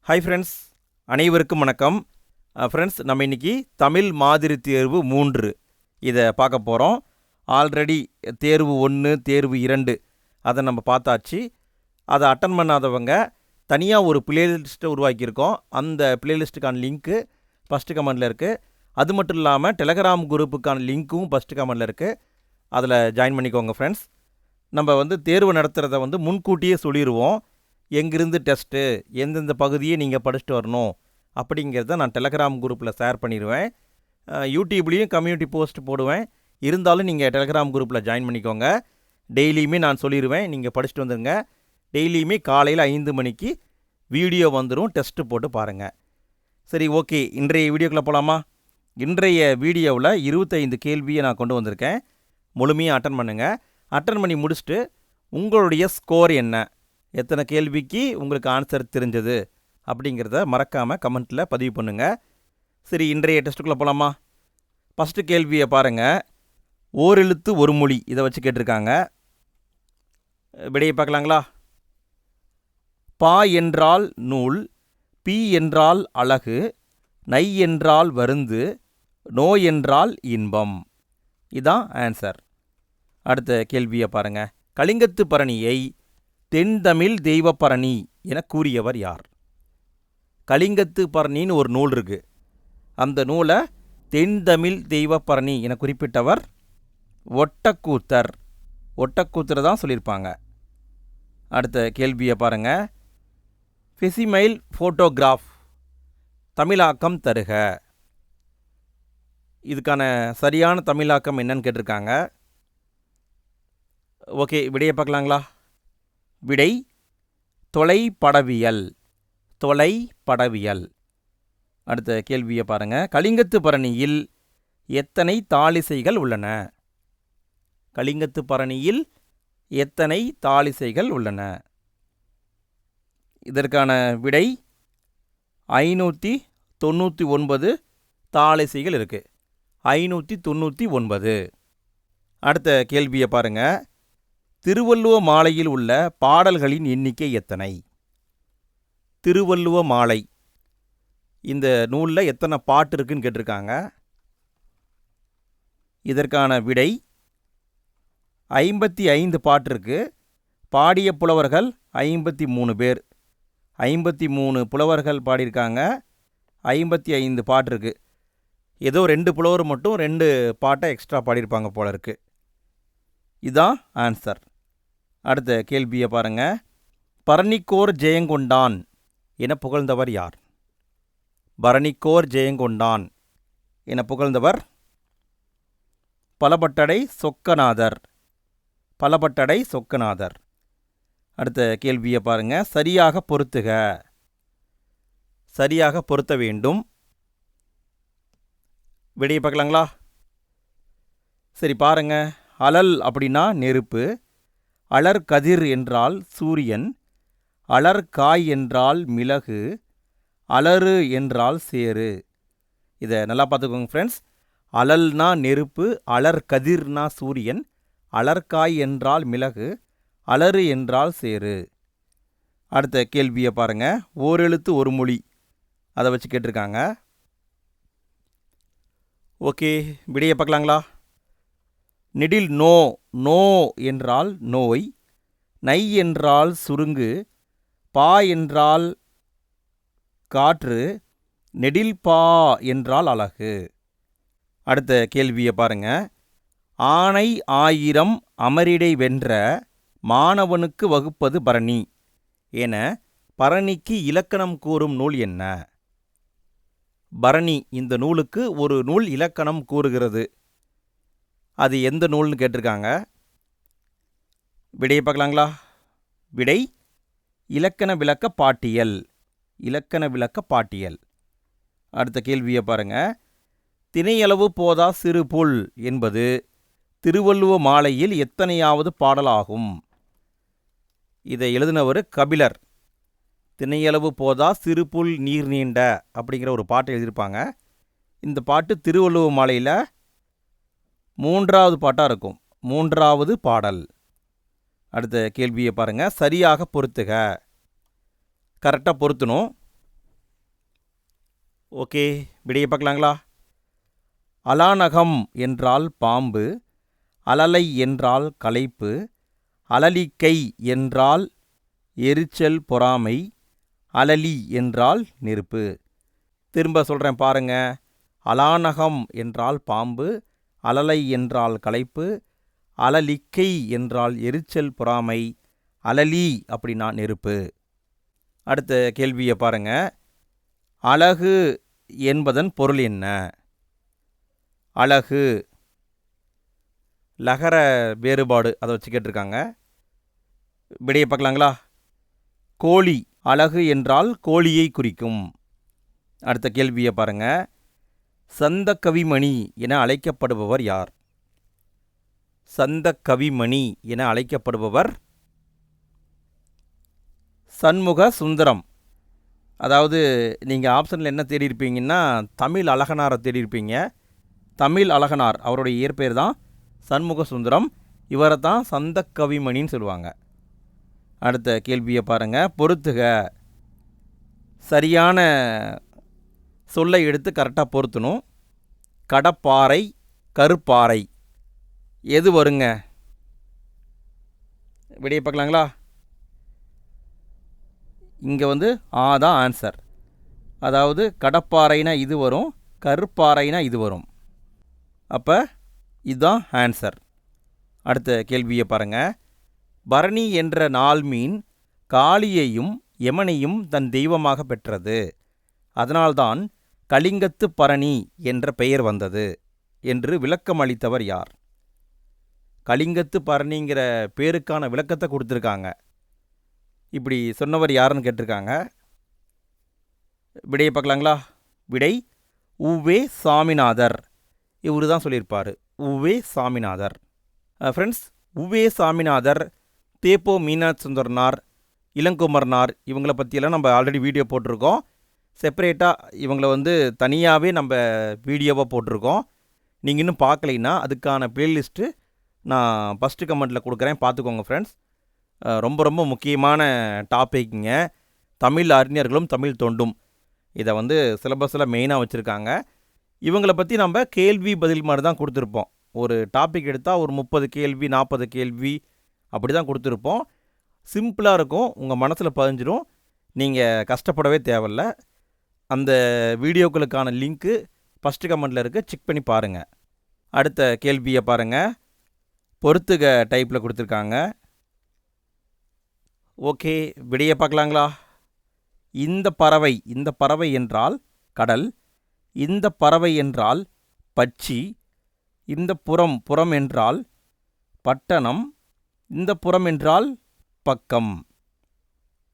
Hi friends, அனைவருக்கும் வணக்கம். Friends, நம்ம இன்றைக்கி தமிழ் மாதிரி தேர்வு 3 இதை பார்க்க போகிறோம். ஆல்ரெடி தேர்வு 1, தேர்வு 2 அதை நம்ம பார்த்தாச்சு. அதை அட்டன் பண்ணாதவங்க தனியாக ஒரு பிளேலிஸ்ட்டை உருவாக்கியிருக்கோம். அந்த பிளேலிஸ்ட்டுக்கான லிங்க்கு ஃபஸ்ட்டு கமெண்டில் இருக்குது. அது மட்டும் இல்லாமல் டெலகிராம் குரூப்புக்கான லிங்க்கும் ஃபஸ்ட்டு கமெண்டில் இருக்குது. அதில் ஜாயின் பண்ணிக்கோங்க ஃப்ரெண்ட்ஸ். நம்ம தேர்வு நடத்துகிறத முன்கூட்டியே சொல்லிடுவோம். எங்கிருந்து டெஸ்ட்டு, எந்தெந்த பகுதியை நீங்கள் படிச்சுட்டு வரணும் அப்படிங்கிறத நான் டெலகிராம் குரூப்பில் ஷேர் பண்ணிடுவேன். யூடியூப்லேயும் கம்யூனிட்டி போஸ்ட் போடுவேன். இருந்தாலும் நீங்கள் டெலகிராம் குரூப்பில் ஜாயின் பண்ணிக்கோங்க. டெய்லியுமே நான் சொல்லிடுவேன், நீங்கள் படிச்சுட்டு வந்துடுங்க. டெய்லியுமே காலையில் 5 மணிக்கு வீடியோ வந்துடும், டெஸ்ட்டு போட்டு பாருங்கள். சரி, ஓகே, இன்றைய வீடியோக்குள்ளே போகலாமா? இன்றைய வீடியோவில் 25 கேள்வியை நான் கொண்டு வந்திருக்கேன். முழுமையாக அட்டன் பண்ணுங்கள். அட்டன் பண்ணி முடிச்சுட்டு உங்களுடைய ஸ்கோர் என்ன, எத்தனை கேள்விக்கு உங்களுக்கு ஆன்சர் தெரிஞ்சது அப்படிங்கிறத மறக்காமல் கமெண்ட்டில் பதிவு பண்ணுங்கள். சரி, இன்றைய டெஸ்ட்டுக்குள்ளே போகலாமா? ஃபஸ்ட்டு கேள்வியை பாருங்கள். ஓரெழுத்து ஒரு மொழி இதை வச்சு கேட்டிருக்காங்க. விடையை பார்க்கலாங்களா? பா என்றால் நூல், பி என்றால் அழகு, நை என்றால் வருந்து, நோ என்றால் இன்பம். இதான் ஆன்சர். அடுத்த கேள்வியை பாருங்கள். கலிங்கத்து பரணியை தென்தமிழ் தெய்வப்பரணி என கூறியவர் யார்? கலிங்கத்து பரணின்னு ஒரு நூல் இருக்குது. அந்த நூலை தென்தமிழ் தெய்வப்பரணி என குறிப்பிட்டவர் ஒட்டக்கூத்தர். ஒட்டக்கூத்தர் தான் சொல்லியிருப்பாங்க. அடுத்த கேள்வியை பாருங்கள். ஃபெசிமைல் ஃபோட்டோகிராஃப் தமிழாக்கம் தருக. இதுக்கான சரியான தமிழாக்கம் என்னன்னு கேட்டிருக்காங்க. ஓகே, விடையை பார்க்கலாங்களா? விடை தொலைப்படவியல். தொலைப்படவியல். அடுத்த கேள்வியை பாருங்கள். கலிங்கத்து பரணியில் எத்தனை தாளிசைகள் உள்ளன? கலிங்கத்து பரணியில் எத்தனை தாளிசைகள் உள்ளன? இதற்கான விடை 599 தாளிசைகள் இருக்குது. 599. அடுத்த கேள்வியை பாருங்கள். திருவள்ளுவ மாலையில் உள்ள பாடல்களின் எண்ணிக்கை எத்தனை? திருவள்ளுவ மாலை இந்த நூலில் எத்தனை பாட்டு இருக்குன்னு கேட்டிருக்காங்க. இதற்கான விடை 55 பாட்டு இருக்குது. பாடிய புலவர்கள் 53 பேர். 53 புலவர்கள் பாடியிருக்காங்க. 55 பாட்டு இருக்குது. ஏதோ 2 புலவர் மட்டும் 2 பாட்டை எக்ஸ்ட்ரா பாடியிருப்பாங்க போல இருக்குது. இதுதான் ஆன்சர். அடுத்த கேள்வியை பாருங்கள். பரணிக்கோர் ஜெயங்கொண்டான் என புகழ்ந்தவர் யார்? பரணிக்கோர் ஜெயங்கொண்டான் என புகழ்ந்தவர் பலபட்டடை சொக்கநாதர். பலபட்டடை சொக்கநாதர். அடுத்த கேள்வியை பாருங்கள். சரியாக பொருத்துக. சரியாக பொருத்த வேண்டும். விடையை பார்க்கலாங்களா? சரி, பாருங்கள். அலல் அப்படின்னா நெருப்பு, அலர் கதிர் என்றால் சூரியன், அலர் காய் என்றால் மிளகு, அலறு என்றால் சேரு. இதை நல்லா பார்த்துக்கோங்க ஃப்ரெண்ட்ஸ். அலல்னா நெருப்பு, அலர் கதிர்னா சூரியன், அலர்காய் என்றால் மிளகு, அலறு என்றால் சேரு. அடுத்த கேள்வியை பாருங்கள். ஓரெழுத்து ஒரு மொழி அதை வச்சு கேட்டிருக்காங்க. ஓகே, விடையை பார்க்கலாங்களா? நெடில் நோ. நோ என்றால் நோய், நை என்றால் சுருங்கு, பா என்றால் காற்று, நெடில் பா என்றால் அழகு. அடுத்த கேள்வியை பாருங்க. ஆனை 1000 அமரிடை வென்ற மாணவனுக்கு வகுப்பது பரணி என பரணிக்கு இலக்கணம் கூறும் நூல் என்ன? பரணி இந்த நூலுக்கு ஒரு நூல் இலக்கணம் கூறுகிறது. அது எந்த நூல்னு கேட்டிருக்காங்க. விடையை பார்க்கலாங்களா? விடை இலக்கண விளக்க பாட்டியல். இலக்கண விளக்க பாட்டியல். அடுத்த கேள்வியை பாருங்கள். திணையளவு போதா சிறு புல் என்பது திருவள்ளுவ மாலையில் எத்தனையாவது பாடலாகும்? இதை எழுதினவர் கபிலர். திணையளவு போதா சிறு புல் நீர் நீண்ட அப்படிங்கிற ஒரு பாட்டை எழுதியிருப்பாங்க. இந்த பாட்டு திருவள்ளுவ மாலையில் 3வது பாட்டாக இருக்கும். 3வது பாடல். அடுத்த கேள்வியை பாருங்கள். சரியாக பொருத்துக. கரெக்டாக பொருத்தணும். ஓகே, விடையை பார்க்கலாங்களா? அலாநகம் என்றால் பாம்பு, அலலை என்றால் களைப்பு, அலலிக்கை என்றால் எரிச்சல் பொறாமை, அலலி என்றால் நெருப்பு. திரும்ப சொல்கிறேன் பாருங்க. அலாநகம் என்றால் பாம்பு, அலலை என்றால் களைப்பு, அலலிக்கை என்றால் எரிச்சல் பொறாமை, அலலி அப்படின்னா நெருப்பு. அடுத்த கேள்வியை பாருங்க. அழகு என்பதன் பொருள் என்ன? அழகு, லகர வேறுபாடு அதை வச்சு கேட்டிருக்காங்க. விடையை பார்க்கலாங்களா? கோழி. அழகு என்றால் கோழியை குறிக்கும். அடுத்த கேள்வியை பாருங்க. சந்த கவிமணி என அழைக்கப்படுபவர் யார்? சந்த கவிமணி என அழைக்கப்படுபவர் சண்முக சுந்தரம். அதாவது நீங்கள் ஆப்ஷனில் என்ன தேடியிருப்பீங்கன்னா தமிழ் அழகனாரை தேடியிருப்பீங்க. தமிழ் அழகனார் அவருடைய இயற்பெயர் தான் சண்முக சுந்தரம். இவரை தான் சந்த கவிமணின்னு சொல்லுவாங்க. அடுத்த கேள்வியை பாருங்கள். பொறுத்துக. சரியான சொல்லை எடுத்து கரெக்டாக பொருத்தணும். கடப்பாறை, கருப்பாறை எது வருங்க? விடையை பார்க்கலாங்களா? இங்கே தான் ஆன்சர். அதாவது கடப்பாறைனா இது வரும், கருப்பாறைனா இது வரும். அப்போ இதுதான் ஆன்சர். அடுத்த கேள்வியை பாருங்கள். பரணி என்ற நாள் மீன் காளியையும் யமனையும் தன் தெய்வமாக பெற்றது. அதனால்தான் கலிங்கத்து பரணி என்ற பெயர் வந்தது என்று விளக்கம் அளித்தவர் யார்? கலிங்கத்து பரணிங்கிற பேருக்கான விளக்கத்தை கொடுத்துருக்காங்க. இப்படி சொன்னவர் யாருன்னு கேட்டிருக்காங்க. விடையை பார்க்கலாங்களா? விடை உவே சாமிநாதர். இவர் தான் சொல்லியிருப்பார், உவே சாமிநாதர். ஃப்ரெண்ட்ஸ், உவே சாமிநாதர், தேப்போ மீனாட்சி சுந்தரனார், இளங்குமரனார் இவங்கள பற்றியெல்லாம் நம்ம ஆல்ரெடி வீடியோ போட்டிருக்கோம். செப்பரேட்டாக இவங்களை தனியாகவே நம்ம வீடியோவாக போட்டிருக்கோம். நீங்கள் இன்னும் பார்க்கலைன்னா அதுக்கான ப்ளேலிஸ்ட்டு நான் ஃபஸ்ட்டு கமெண்ட்டில் கொடுக்குறேன், பார்த்துக்கோங்க ஃப்ரெண்ட்ஸ். ரொம்ப ரொம்ப முக்கியமான டாப்பிக்குங்க. தமிழ் அறிஞர்களும் தமிழ் தொண்டும் இதை சிலபஸில் மெயினாக வச்சுருக்காங்க. இவங்களை பற்றி நம்ம கேள்வி பதில் மாதிரி தான் கொடுத்துருப்போம். ஒரு டாபிக் எடுத்தால் ஒரு 30 கேள்வி 40 கேள்வி அப்படி தான் கொடுத்துருப்போம். சிம்பிளாக இருக்கும், உங்கள் மனசில் பதிஞ்சிடும், நீங்கள் கஷ்டப்படவே தேவையில்ல. அந்த வீடியோக்களுக்கான லிங்க்கு ஃபஸ்ட்டு கமெண்ட்டில் இருக்குது, செக் பண்ணி பாருங்கள். அடுத்த கேள்வியை பாருங்கள். பொறுத்துக டைப்பில் கொடுத்துருக்காங்க. ஓகே, விடையை பார்க்கலாங்களா? இந்த பறவை என்றால் கடல், இந்த பறவை என்றால் பட்சி, இந்த புறம் என்றால் பட்டணம், இந்த புறம் என்றால் பக்கம்.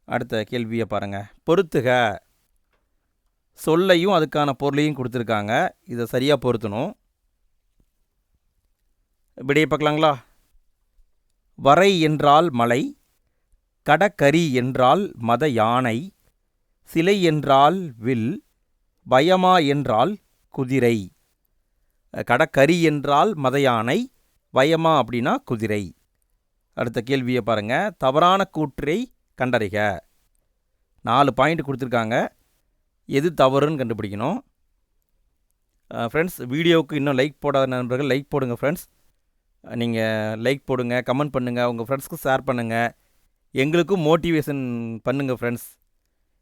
அடுத்த கேள்வியை பாருங்கள். பொறுத்துக. சொல்லையும் அதுக்கான பொருளையும் கொடுத்துருக்காங்க. இதை சரியாக பொருத்தணும். விடையை பார்க்கலாங்களா? வரை என்றால் மலை, கடற்கரி என்றால் மத யானை, சிலை என்றால் வில், பயமா என்றால் குதிரை. கடற்கரி என்றால் மத யானை, பயமா அப்படின்னா குதிரை. அடுத்த கேள்வியை பாருங்கள். தவறான கூற்றை கண்டறிக. 4 பாயிண்ட் கொடுத்துருக்காங்க. எது தவறுன்னு கண்டுபிடிக்கணும். ஃப்ரெண்ட்ஸ், வீடியோவுக்கு இன்னும் லைக் போடாத நண்பர்கள் லைக் போடுங்க ஃப்ரெண்ட்ஸ். நீங்கள் லைக் போடுங்க, கமெண்ட் பண்ணுங்கள், உங்கள் ஃப்ரெண்ட்ஸ்க்கு ஷேர் பண்ணுங்கள். எங்களுக்கும் மோட்டிவேஷன் பண்ணுங்கள் ஃப்ரெண்ட்ஸ்.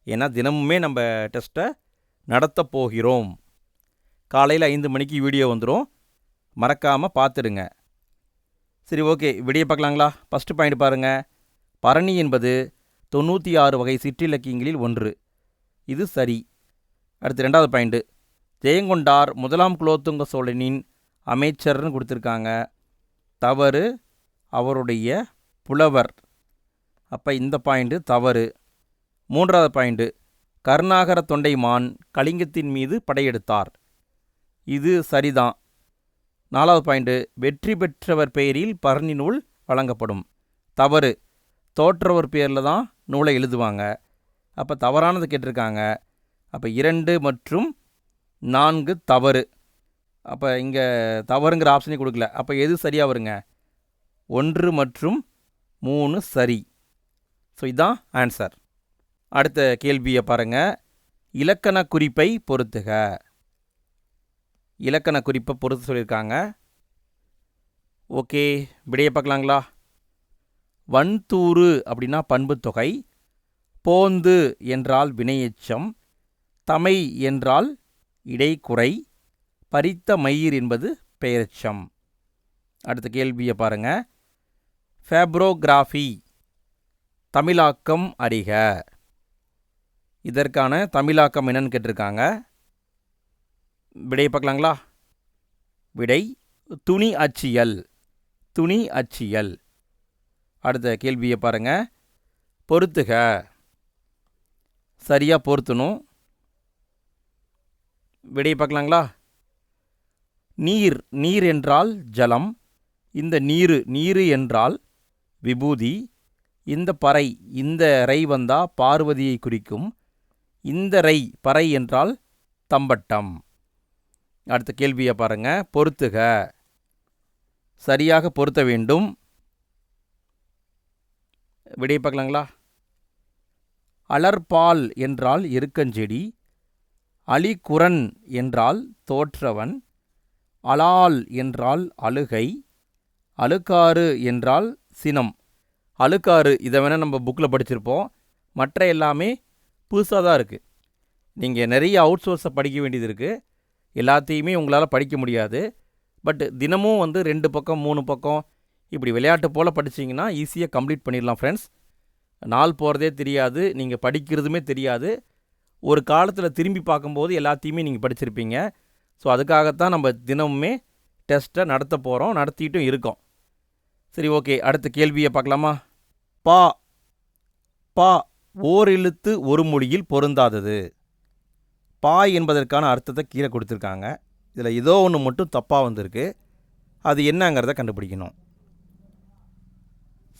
ஏன்னா தினமுமே நம்ம டெஸ்ட்டை நடத்த போகிறோம். காலையில் 5 மணிக்கு வீடியோ வந்துடும், மறக்காமல் பார்த்துடுங்க. சரி, ஓகே, விடையை பார்க்கலாங்களா? ஃபஸ்ட்டு பாயிண்ட் பாருங்கள். பரணி என்பது 96 வகை சிற்றிலக்கியங்களில் ஒன்று. இது சரி. அடுத்து 2வது பாயிண்ட்டு. ஜெயங்கொண்டார் 1ஆம் குலோத்துங்க சோழனின் அமைச்சர்னு கொடுத்துருக்காங்க. தவறு, அவருடைய புலவர். அப்போ இந்த பாயிண்ட்டு தவறு. 3வது பாயிண்ட்டு. கருணாகர தொண்டைமான் கலிங்கத்தின் மீது படையெடுத்தார். இது சரிதான். 4வது பாயிண்ட்டு. வெற்றி பெற்றவர் பெயரில் பரணி நூல் வழங்கப்படும். தவறு. தோற்றவர் பேரில் தான் நூலை எழுதுவாங்க. அப்போ தவறானது கேட்டிருக்காங்க. அப்போ 2 மற்றும் 4 தவறு. அப்போ இங்கே தவறுங்கிற ஆப்ஷனே கொடுக்கல. அப்போ எது சரியாக வருங்க? 1 மற்றும் 3 சரி. ஸோ இதுதான் ஆன்சர். அடுத்த கேள்வியை பாருங்கள். இலக்கண குறிப்பை பொறுத்துக. இலக்கண குறிப்பை பொறுத்து சொல்லியிருக்காங்க. ஓகே, விடையை பார்க்கலாங்களா? வன்தூறு அப்படின்னா பண்புத்தொகை, போந்து என்றால் வினையெச்சம், தமை என்றால் இடைக்குறை, பறித்த மயிர் என்பது பெயரெச்சம். அடுத்த கேள்வியை பாருங்க. ஃபேப்ரோகிராஃபி தமிழாக்கம் அறிக. இதற்கான தமிழாக்கம் என்னன்னு கேட்டிருக்காங்க. விடையை பார்க்கலாங்களா? விடை துணி அச்சியல். துணி அச்சியல். அடுத்த கேள்வியை பாருங்க. பொறுத்துக. சரியாக பொருத்தணும். விடையை பார்க்கலாங்களா? நீர். நீர் என்றால் ஜலம். இந்த நீரு என்றால் விபூதி. இந்த பறை, இந்த ரை வந்தால் பார்வதியை குறிக்கும். இந்த பறை என்றால் தம்பட்டம். அடுத்த கேள்வியை பாருங்க. பொறுத்துக. சரியாக பொருத்த வேண்டும். விடையை பார்க்கலாங்களா? அலர்பால் என்றால் எருக்கஞ்செடி. அலிகுரன் என்றால் தோற்றவன். அலால் என்றால் அழுகை. அழுக்காறு என்றால் சினம். அழுக்காறு இதை வேணால் நம்ம புக்கில் படிச்சிருப்போம். மற்ற எல்லாமே புதுசாக தான் இருக்குது. நீங்கள் நிறைய அவுட் சோர்ஸை படிக்க வேண்டியது இருக்குது. எல்லாத்தையுமே உங்களால் படிக்க முடியாது. பட் தினமும் 2 பக்கம் 3 பக்கம் இப்படி விளையாட்டு போல் படிச்சிங்கன்னா ஈஸியாக கம்ப்ளீட் பண்ணிடலாம் ஃப்ரெண்ட்ஸ். நாள் போகிறதே தெரியாது, நீங்கள் படிக்கிறதுமே தெரியாது. ஒரு காலத்தில் திரும்பி பார்க்கும்போது எல்லாத்தையுமே நீங்கள் படிச்சிருப்பீங்க. ஸோ அதுக்காகத்தான் நம்ம தினமுமே டெஸ்ட்டை நடத்த போகிறோம், நடத்திட்டும் இருக்கோம். சரி, ஓகே. அடுத்த கேள்வியை பார்க்கலாமா? பா. பா ஓர் எழுத்து ஒரு மொழியில் பொருந்தாதது. பா என்பதற்கான அர்த்தத்தை கீழே கொடுத்துருக்காங்க. இதில் ஏதோ ஒன்று மட்டும் தப்பாக வந்திருக்கு. அது என்னங்கிறத கண்டுபிடிக்கணும்.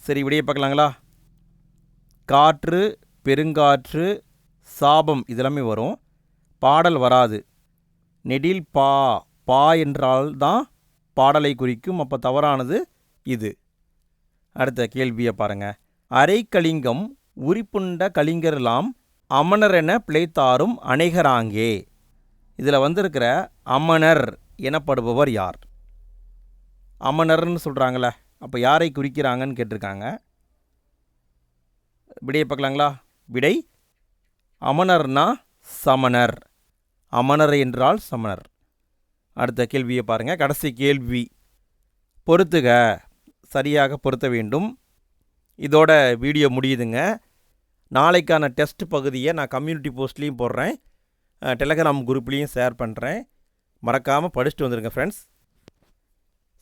சரி, விடையை பார்க்கலாங்களா? காற்று, பெருங்காற்று, சாபம் இதெல்லாமே வரும். பாடல் வராது. நெடில் பா. பா என்றால் தான் பாடலை குறிக்கும். அப்போ தவறானது இது. அடுத்த கேள்வியை பாருங்க. அரைக்கலிங்கம் உரிப்புண்ட கலிங்கர்லாம் அமணரென பிழைத்தாரும் அநேகராங்கே. இதில் வந்திருக்கிற அமணர் எனப்படுபவர் யார்? அமணர்னு சொல்கிறாங்களே, அப்போ யாரை குறிக்கிறாங்கன்னு கேட்டிருக்காங்க. விடையை பார்க்கலாங்களா? விடை அமணர்னா சமணர். அமணர் என்றால் சமணர். அடுத்த கேள்வியை பாருங்கள். கடைசி கேள்வி. பொறுத்துக. சரியாக பொருத்த வேண்டும். இதோட வீடியோ முடியுதுங்க. நாளைக்கான டெஸ்ட் பகுதியை நான் கம்யூனிட்டி போஸ்ட்லேயும் போடுறேன், டெலகிராம் குரூப்லேயும் ஷேர் பண்ணுறேன். மறக்காமல் படிச்சுட்டு வந்துடுங்க ஃப்ரெண்ட்ஸ்.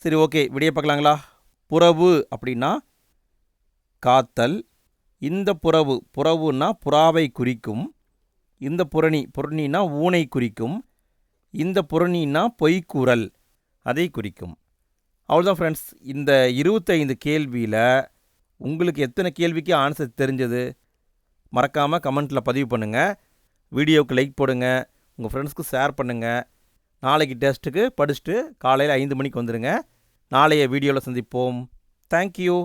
சரி, ஓகே. விடையை பார்க்கலாங்களா? புறவு அப்படின்னா காத்தல். இந்த புறவு, புறவுன்னா புறாவை குறிக்கும். இந்த புறணினா ஊனை குறிக்கும். இந்த புறணினா பொய்க்கூறல், அதை குறிக்கும். அவ்வளோதான் ஃப்ரெண்ட்ஸ். இந்த 25 கேள்வியில் உங்களுக்கு எத்தனை கேள்விக்கு ஆன்சர் தெரிஞ்சது மறக்காமல் கமெண்ட்டில் பதிவு பண்ணுங்கள். வீடியோவுக்கு லைக் போடுங்க, உங்கள் ஃப்ரெண்ட்ஸ்க்கு ஷேர் பண்ணுங்கள். நாளைக்கு டெஸ்ட்டுக்கு படிச்சுட்டு காலையில் 5 மணிக்கு வந்துடுங்க. நாளைய வீடியோவில் சந்திப்போம். தேங்க்யூ.